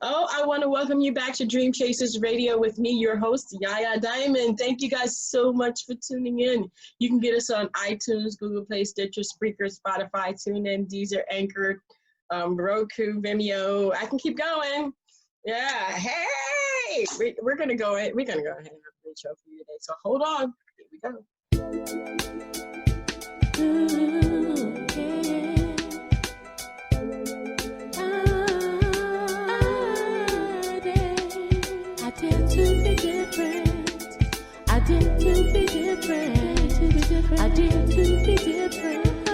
Oh, I want to welcome you back to Dream Chasers Radio with me, your host, Yaya Diamond. Thank you guys so much for tuning in. You can get us on iTunes, Google Play, Stitcher, Spreaker, Spotify, TuneIn, Deezer, Anchor, Roku, Vimeo. I can keep going. Yeah. Hey, we're gonna go ahead. We're gonna go ahead and have a great show for you today. So hold on. Here we go. I dare to be different. I dare to be different. I dare to be different.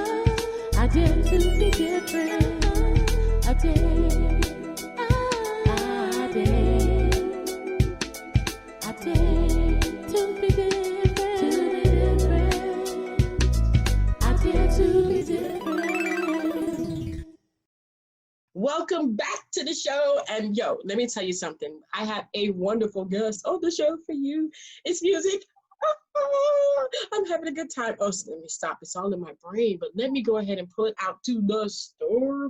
I dare to be different. I dare. Welcome back to the show. And yo, let me tell you something. I have a wonderful guest on the show for you. It's music. I'm having a good time. Oh, so let me stop. It's all in my brain, but let me go ahead and pull it out to the store.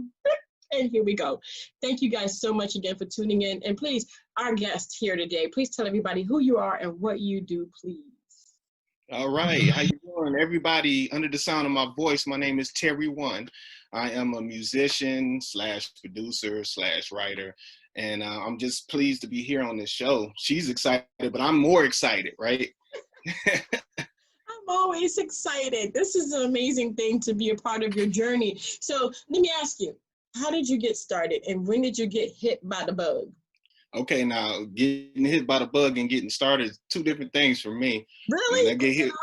And here we go. Thank you guys so much again for tuning in. And please, our guest here today, please tell everybody who you are and what you do, please. All right. How you doing, everybody? Under the sound of my voice, my name is Terri-One. I am a musician / producer / writer, and I'm just pleased to be here on this show. She's excited, but I'm more excited, right? I'm always excited. This is an amazing thing to be a part of your journey. So let me ask you, how did you get started, and when did you get hit by the bug? Okay, now getting hit by the bug and getting started is two different things for me. Really? When I get hit,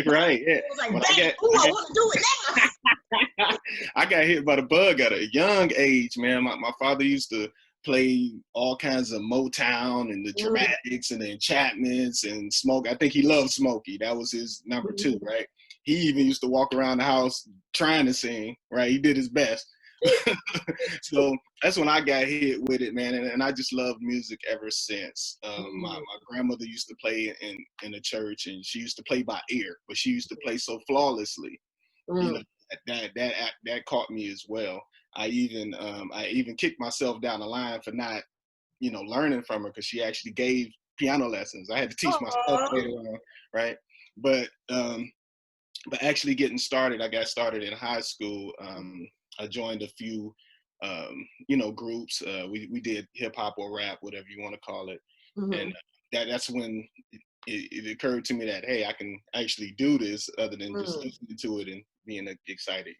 right? Yeah. I was like, I want to do it now. I got hit by the bug at a young age, man. My father used to play all kinds of Motown and the Dramatics and the Enchantments and Smoke. I think he loved Smokey. That was his number two, right? He even used to walk around the house trying to sing, right? He did his best. So that's when I got hit with it, man, and I just loved music ever since. My grandmother used to play in a church, and she used to play by ear, but she used to play so flawlessly. You know, that caught me as well. I even kicked myself down the line for not, learning from her, because she actually gave piano lessons. I had to teach myself later on, right? But actually getting started, I got started in high school. I joined a few, groups. We did hip hop or rap, whatever you want to call it. And that's when it occurred to me that, hey, I can actually do this other than just listening to it and being excited,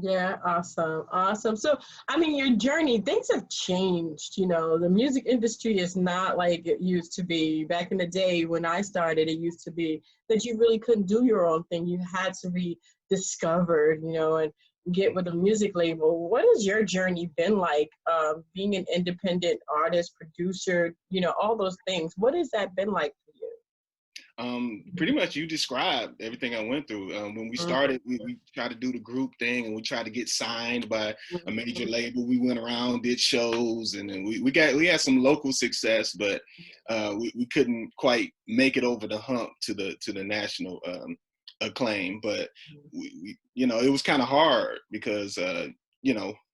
Yeah, awesome. So, I mean, your journey, things have changed, the music industry is not like it used to be. Back in the day when I started, it used to be that you really couldn't do your own thing. You had to be discovered, and get with a music label. What has your journey been like, being an independent artist, producer, all those things? What has that been like for you? Pretty much you described everything I went through. When we started, we tried to do the group thing, and we tried to get signed by a major label. We went around, did shows, and then we had some local success, but we couldn't quite make it over the hump to the national acclaim. But we it was kind of hard because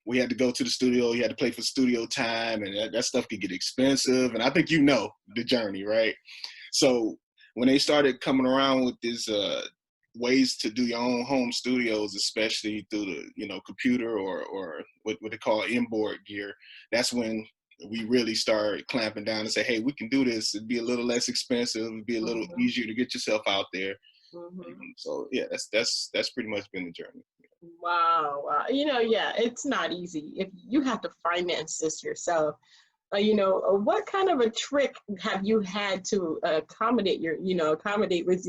we had to go to the studio, you had to play for studio time, and that stuff could get expensive, and I think the journey, right? So when they started coming around with these ways to do your own home studios, especially through the computer or what they call inboard gear, that's when we really started clamping down and say, hey, we can do this. It'd be a little less expensive, it'd be a little easier to get yourself out there. So yeah, that's pretty much been the journey. Wow. It's not easy if you have to finance this yourself. What kind of a trick have you had to accommodate with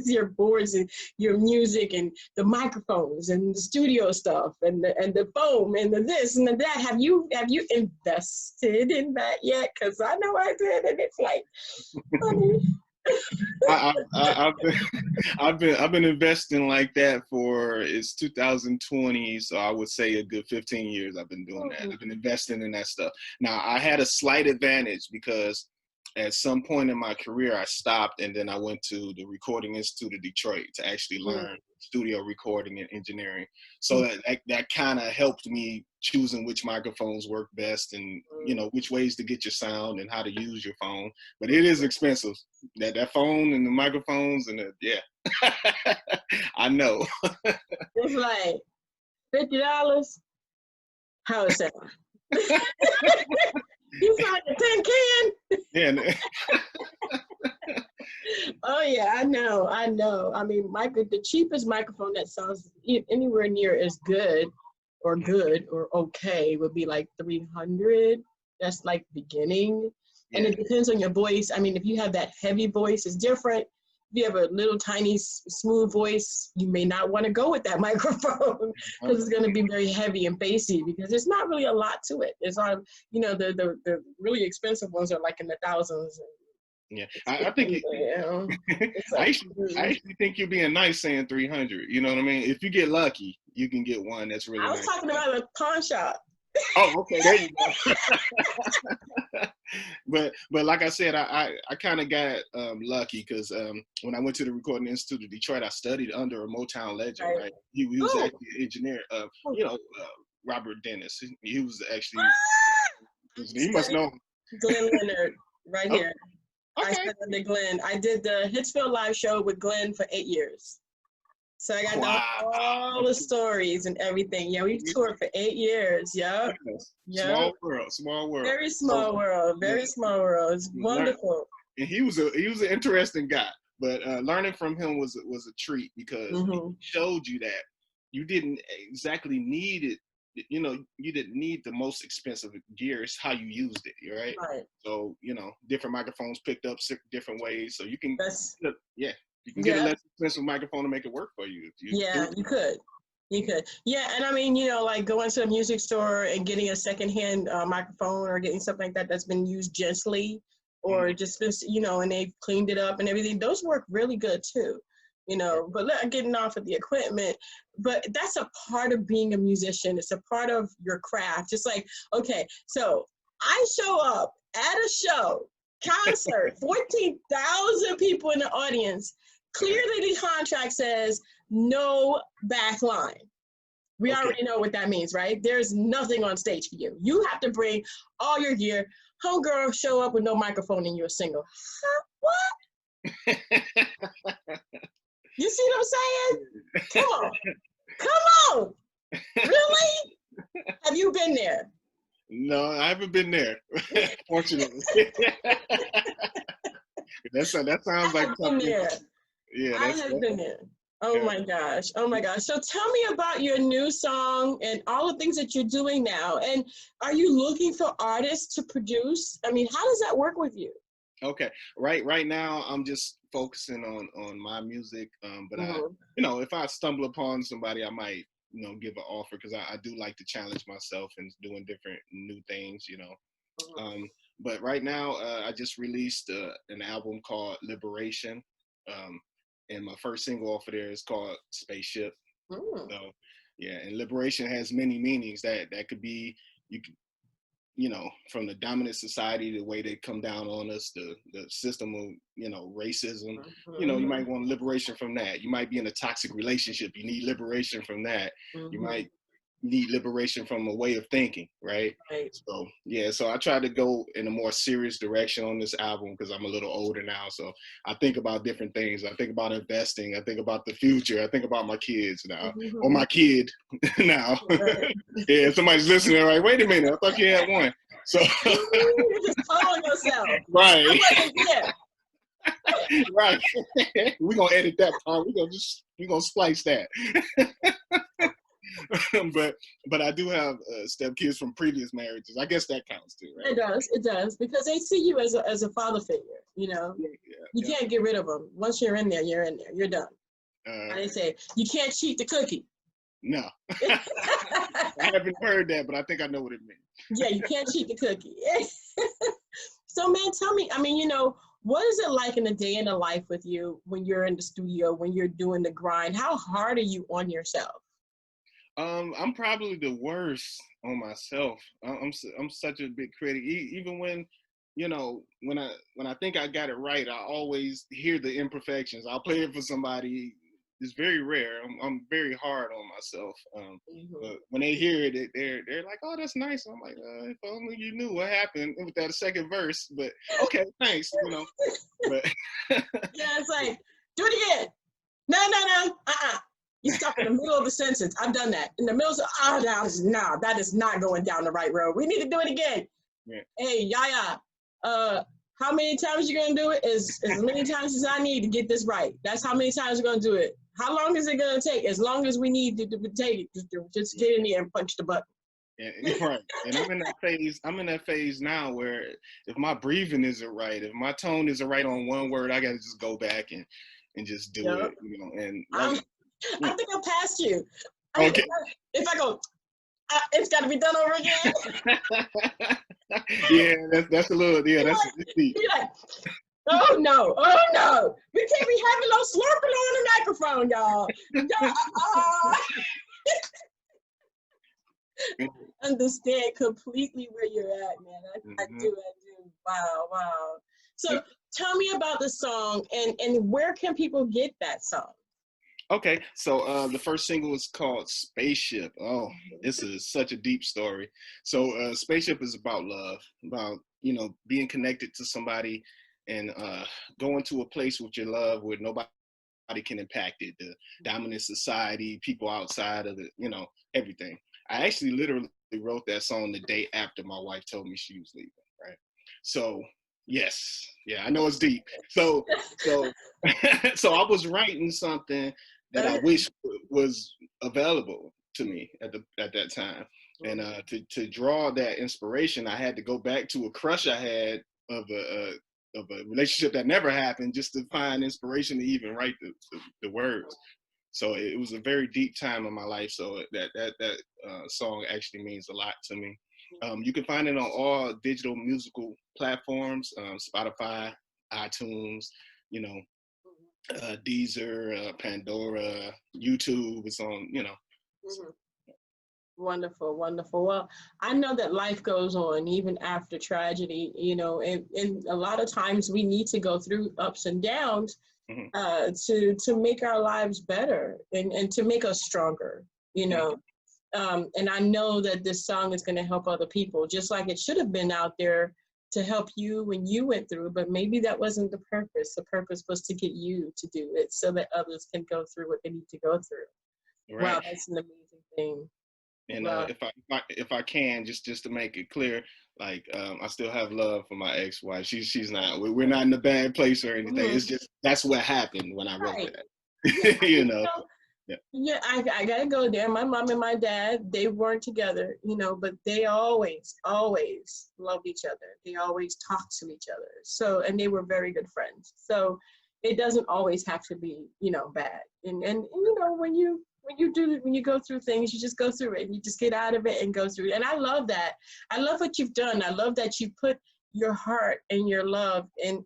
your boards and your music and the microphones and the studio stuff and the foam and the this and the that? Have you invested in that yet? Because I know I did, and it's like, I've been investing like that it's 2020, so I would say a good 15 years I've been doing that. I've been investing in that stuff. Now I had a slight advantage because at some point in my career, I stopped, and then I went to the Recording Institute of Detroit to actually learn studio recording and engineering. So that kind of helped me choosing which microphones work best, and which ways to get your sound and how to use your phone. But it is expensive. That phone and the microphones and I know. It's like $50. How is that? You found a tin can? Yeah. Oh yeah, I know. I mean, the cheapest microphone that sounds anywhere near as good or okay would be like $300. That's like beginning, and it depends on your voice. I mean, if you have that heavy voice, it's different. If you have a little tiny smooth voice, you may not want to go with that microphone because it's going to be very heavy and bassy, because there's not really a lot to it. It's on, the really expensive ones are like in the thousands. Yeah, I think I actually think you're being nice saying 300. You know what I mean? If you get lucky, you can get one that's really nice. I was talking about a pawn shop. Oh, okay, there you go. but like I said, I kind of got lucky because when I went to the Recording Institute of Detroit, I studied under a Motown legend. Right? He was actually an engineer. Robert Dennis. He was actually. He must know. Glenn Leonard, right here. Okay. I studied under Glenn. I did the Hitsville live show with Glenn for 8 years. So I got all the stories and everything. Yeah, we toured for 8 years. Yeah. Small world. Very small world. Very small world. It's wonderful. And he was an interesting guy. But learning from him was a treat, because he showed you that you didn't exactly need it. You didn't need the most expensive gear. It's how you used it, right? So, different microphones picked up different ways. So you can, you can get a less expensive microphone to make it work for you. You could. Yeah, and I mean, like going to a music store and getting a secondhand microphone or getting something like that that's been used gently or just been, and they've cleaned it up and everything. Those work really good too. But getting off of the equipment, but that's a part of being a musician. It's a part of your craft. Just like, okay, so I show up at a show, concert, 14,000 people in the audience. Clearly the contract says no back line. We already know what that means, right? There's nothing on stage for you. You have to bring all your gear. Homegirl show up with no microphone and you're single. Huh? What? You see what I'm saying? Come on. Really? Have you been there? No, I haven't been there, fortunately. that sounds like something. Yeah, I have been there. Oh my gosh. So tell me about your new song and all the things that you're doing now. And are you looking for artists to produce? I mean, how does that work with you? Okay. Right now I'm just focusing on my music. But I, if I stumble upon somebody, I might, give an offer, because I do like to challenge myself and doing different new things, But right now, I just released an album called Liberation. And my first single off of there is called Spaceship. So, and liberation has many meanings. That could be, from the dominant society, the way they come down on us, the system of, racism. You might want liberation from that. You might be in a toxic relationship. You need liberation from that. You might need liberation from a way of thinking, right? So so I try to go in a more serious direction on this album, because I'm a little older now. So I think about different things. I think about investing. I think about the future. I think about my kids now, or my kid now. Yeah, somebody's listening, right? Wait a minute, I thought you had one. So you're just following yourself. Right. I wasn't there. Right. We're gonna edit that part. We're gonna splice that. but I do have stepkids from previous marriages. I guess that counts too, right? It does, because they see you as a father figure. You can't get rid of them. Once you're in there, you're done. They say you can't cheat the cookie. No, I haven't heard that, but I think I know what it means. Yeah, you can't cheat the cookie. So, man, tell me. I mean, what is it like in a day in the life with you when you're in the studio, when you're doing the grind? How hard are you on yourself? I'm probably the worst on myself. I'm such a big critic. Even when you know, when I think I got it right, I always hear the imperfections. I'll play it for somebody. It's very rare. I'm very hard on myself. But when they hear it, they're like, "Oh, that's nice." I'm like, "If only you knew what happened with that second verse." But okay, thanks. You know, but Yeah, it's like, do it again. No. You stop in the middle of a sentence. I've done that. In the middle of, that is not going down the right road. We need to do it again. Yeah. Hey, Yaya, how many times you gonna do it? As many times as I need to get this right. That's how many times we're gonna do it. How long is it gonna take? As long as we need to take it. Just get in there and punch the button. Yeah, right. And I'm in that phase. I'm in that phase now where if my breathing isn't right, if my tone isn't right on one word, I gotta just go back and just do it. You know, and like, I think I passed you. Okay. If I go, it's got to be done over again. Yeah, that's a little, yeah, that's deep. You're like, oh no, we can't be having no slurping on the microphone, y'all. Understand completely where you're at, man. I do. Wow. So tell me about the song and where can people get that song? Okay, so the first single is called Spaceship. Oh, this is such a deep story. So Spaceship is about love, about, you know, being connected to somebody and going to a place with your love where nobody can impact it, the dominant society, people outside of the, you know, everything. I actually literally wrote that song the day after my wife told me she was leaving, right? So yes, yeah, I know it's deep. So so I was writing something that I wish was available to me at that time. And to draw that inspiration, I had to go back to a crush I had of a relationship that never happened, just to find inspiration to even write the words. So it was a very deep time in my life. So that song actually means a lot to me. You can find it on all digital musical platforms, Spotify, iTunes, you know, Deezer, Pandora, YouTube. It's on, you know. Wonderful. Well, I know that life goes on even after tragedy, you know, and a lot of times we need to go through ups and downs to make our lives better and to make us stronger, you know. And I know that this song is going to help other people, just like it should have been out there to help you when you went through, but maybe that wasn't the purpose. The purpose was to get you to do it so that others can go through what they need to go through. Right. Wow, that's an amazing thing. And if I can, just to make it clear, like I still have love for my ex-wife. She's not. We're not in a bad place or anything. It's just that's what happened when I wrote that. You know. Yeah, I gotta go there. My mom and my dad, they weren't together, you know, but they always loved each other. They always talked to each other. So, and they were very good friends. So it doesn't always have to be, you know, bad. And you know, when you go through things, you just go through it and you just get out of it and go through it. And I love that. I love what you've done. I love that you put your heart and your love and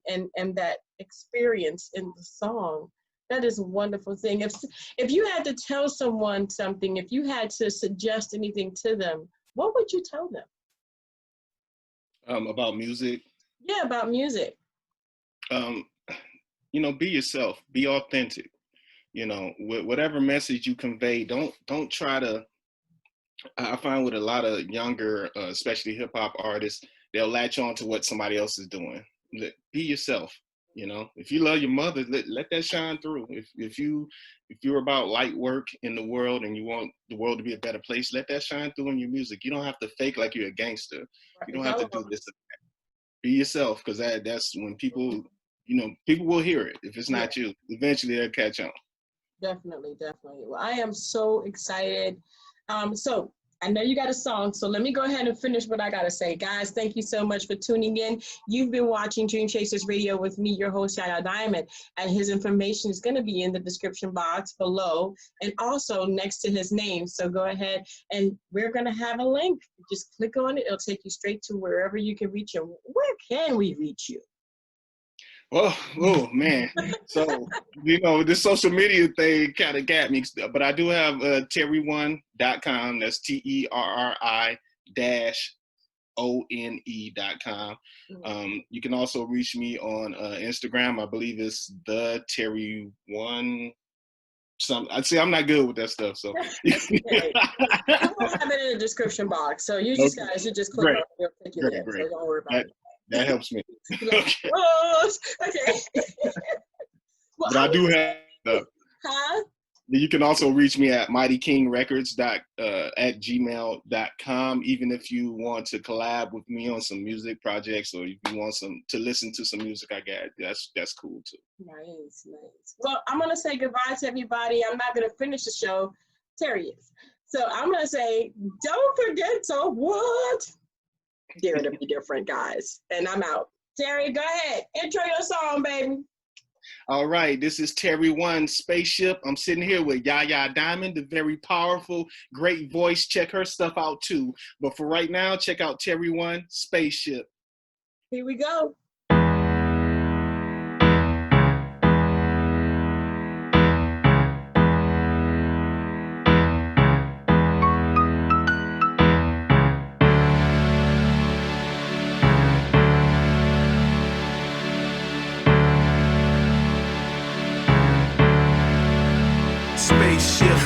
that experience in the song. That is a wonderful thing. If you had to tell someone something, if you had to suggest anything to them, what would you tell them? About music? Yeah, about music. You know, be yourself, be authentic. You know, whatever message you convey, don't try to. I find with a lot of younger, especially hip hop artists, they'll latch on to what somebody else is doing. Be yourself. You know, if you love your mother, let that shine through. If you're about light work in the world and you want the world to be a better place, let that shine through in your music. You don't have to fake like you're a gangster. Right. You don't have to do this. Be yourself, because that's when people, you know, people will hear it. If it's not you, eventually they'll catch on. Definitely. Well, I am so excited. So I know you got a song, so let me go ahead and finish what I got to say. Guys, thank you so much for tuning in. You've been watching Dream Chasers Radio with me, your host, Yaya Diamond, and his information is going to be in the description box below and also next to his name. So go ahead, and we're going to have a link. Just click on it. It'll take you straight to wherever you can reach him. Where can we reach you? Oh man. So, you know, this social media thing kind of got me, but I do have Terri-One.com. That's TERRI You can also reach me on Instagram. I believe it's the Terri-One. I'd say I'm not good with that stuff, so okay. We'll have it in the description box. So you just guys should just click on it. It'll take you there. So don't worry about it. That helps me. Like, oh, okay. Well, but I do have. Huh? You can also reach me at mightykingrecords@gmail.com. Even if you want to collab with me on some music projects, or if you want to listen to some music I got, that's cool too. Nice. Well, I'm gonna say goodbye to everybody. I'm not gonna finish the show. Terry is. So I'm gonna say, don't forget to what? Dare to be different, guys. And I'm out. Terry, go ahead. Intro your song, baby. All right, this is Terri-One, Spaceship. I'm sitting here with Yaya Diamond, the very powerful, great voice. Check her stuff out too. But for right now, check out Terri-One, Spaceship. Here we go.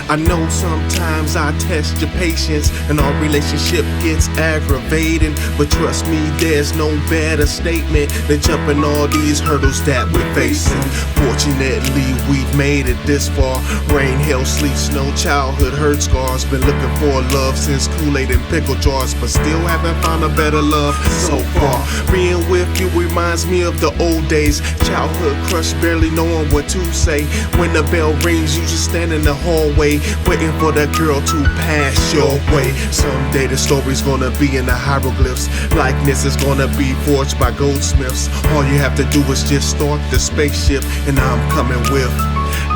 I know sometimes I test your patience and our relationship gets aggravating, but trust me, there's no better statement than jumping all these hurdles that we're facing. Fortunately, we've made it this far. Rain, hail, sleet, snow, childhood hurt scars. Been looking for love since Kool-Aid and pickle jars, but still haven't found a better love so far. Being with you reminds me of the old days. Childhood crush, barely knowing what to say. When the bell rings, you just stand in the hallway waiting for that girl to pass your way. Someday the story's gonna be in the hieroglyphs. Likeness is gonna be forged by goldsmiths. All you have to do is just start the spaceship, and I'm coming with.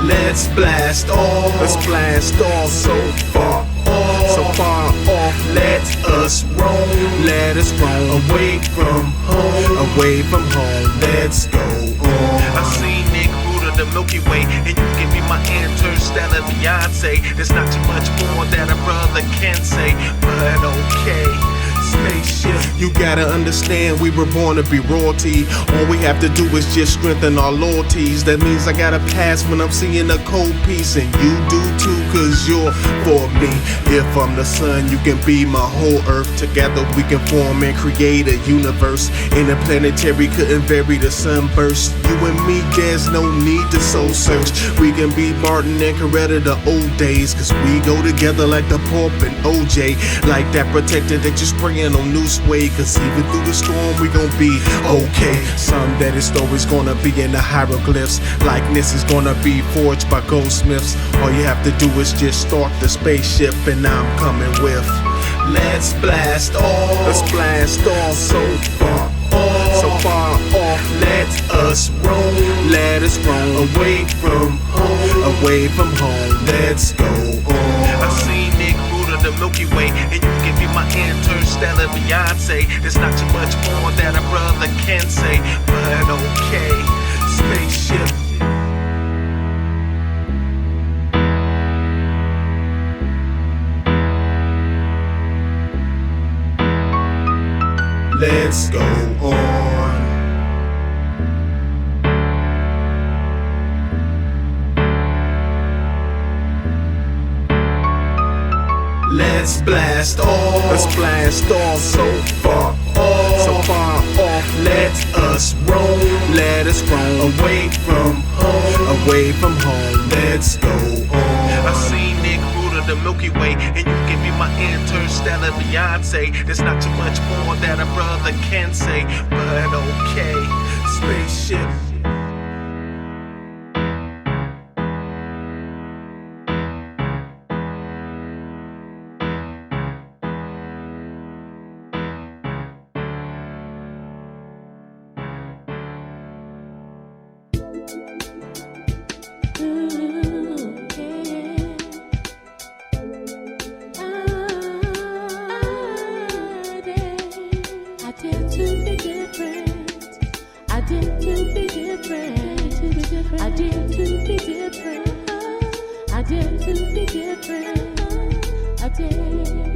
Let's blast off. Let's blast off. So far off. Let us roam. Let us roam away from home. Away from home. Let's go on. I seen Nick the Milky Way, and you give me my interstellar Beyonce. There's not too much more that a brother can say, but okay. Spaceship. You gotta understand, we were born to be royalty. All we have to do is just strengthen our loyalties. That means I gotta pass when I'm seeing a cold piece, and you do too, cause you're for me. If I'm the sun, you can be my whole earth. Together we can form and create a universe. Interplanetary, couldn't vary the sunburst. You and me, there's no need to soul search. We can be Martin and Coretta the old days, cause we go together like the Pope and OJ. Like that protector that you spraying on new suede, cause even through the storm we gon' be okay. Someday the story's gonna be in the hieroglyphs. Likeness is gonna be forged by goldsmiths. All you have to do is just start the spaceship, and I'm coming with. Let's blast off. Let's blast off. So far off. Let us roam. Let us roam away from home. Away from home. Let's go on. I see Nick the Milky Way, and you give me my interstellar Beyonce. There's not too much more that a brother can say, but okay. Spaceship. Let's go on. Let's blast off. Let's blast off. So far off. Let us roam. Let us roam away from home. Away from home. Let's go on. I see Nick the Milky Way, and you give me my interstellar Beyonce. There's not too much more that a brother can say, but okay. Spaceship. I did to be different. I did.